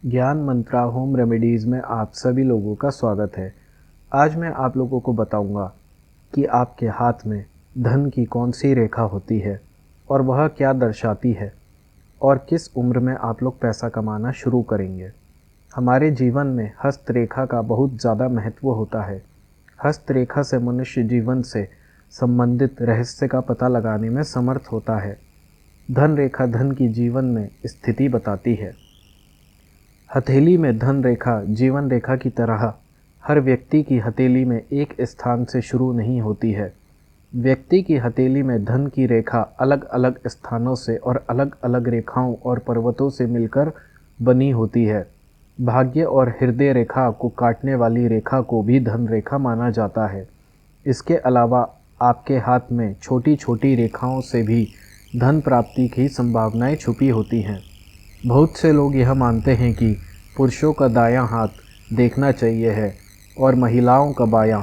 ज्ञान मंत्रा home remedies में आप सभी लोगों का स्वागत है। आज मैं आप लोगों को बताऊंगा कि आपके हाथ में धन की कौन सी रेखा होती है और वह क्या दर्शाती है और किस उम्र में आप लोग पैसा कमाना शुरू करेंगे। हमारे जीवन में हस्त रेखा का बहुत ज़्यादा महत्व होता है। हस्त रेखा से मनुष्य जीवन से संबंधित रहस्य का पता लगाने में समर्थ होता है। धन रेखा धन की जीवन में स्थिति बताती है। हथेली में धन रेखा जीवन रेखा की तरह हर व्यक्ति की हथेली में एक स्थान से शुरू नहीं होती है। व्यक्ति की हथेली में धन की रेखा अलग अलग स्थानों से और अलग अलग रेखाओं और पर्वतों से मिलकर बनी होती है। भाग्य और हृदय रेखा को काटने वाली रेखा को भी धन रेखा माना जाता है। इसके अलावा आपके हाथ में छोटी छोटी रेखाओं से भी धन प्राप्ति की संभावनाएं छुपी होती हैं। बहुत से लोग यह मानते हैं कि पुरुषों का दायां हाथ देखना चाहिए है और महिलाओं का बायां,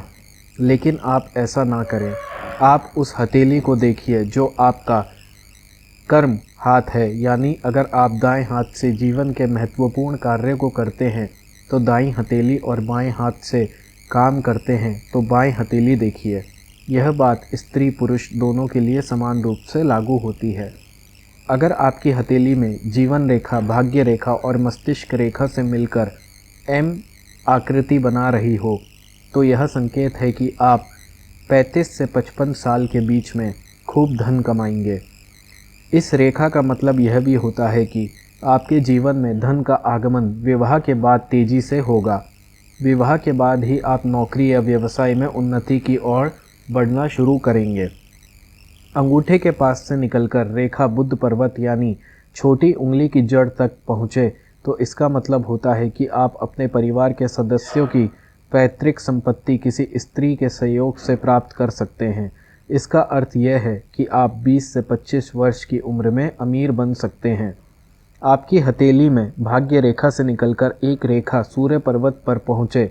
लेकिन आप ऐसा ना करें। आप उस हथेली को देखिए जो आपका कर्म हाथ है, यानी अगर आप दाएं हाथ से जीवन के महत्वपूर्ण कार्य को करते हैं तो दाईं हथेली और बाएं हाथ से काम करते हैं तो बाएं हथेली देखिए। यह बात स्त्री पुरुष दोनों के लिए समान रूप से लागू होती है। अगर आपकी हथेली में जीवन रेखा, भाग्य रेखा और मस्तिष्क रेखा से मिलकर एम आकृति बना रही हो तो यह संकेत है कि आप 35 से 55 साल के बीच में खूब धन कमाएंगे। इस रेखा का मतलब यह भी होता है कि आपके जीवन में धन का आगमन विवाह के बाद तेजी से होगा। विवाह के बाद ही आप नौकरी या व्यवसाय में उन्नति की ओर बढ़ना शुरू करेंगे। अंगूठे के पास से निकलकर रेखा बुद्ध पर्वत यानी छोटी उंगली की जड़ तक पहुँचे तो इसका मतलब होता है कि आप अपने परिवार के सदस्यों की पैतृक संपत्ति किसी स्त्री के सहयोग से प्राप्त कर सकते हैं। इसका अर्थ यह है कि आप 20 से 25 वर्ष की उम्र में अमीर बन सकते हैं। आपकी हथेली में भाग्य रेखा से निकलकर एक रेखा सूर्य पर्वत पर पहुँचे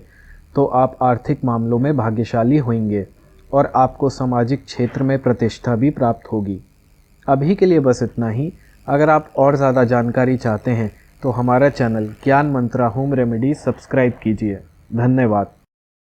तो आप आर्थिक मामलों में भाग्यशाली होंगे और आपको सामाजिक क्षेत्र में प्रतिष्ठा भी प्राप्त होगी। अभी के लिए बस इतना ही। अगर आप और ज़्यादा जानकारी चाहते हैं तो हमारा चैनल ज्ञान मंत्रा होम रेमेडी सब्सक्राइब कीजिए। धन्यवाद।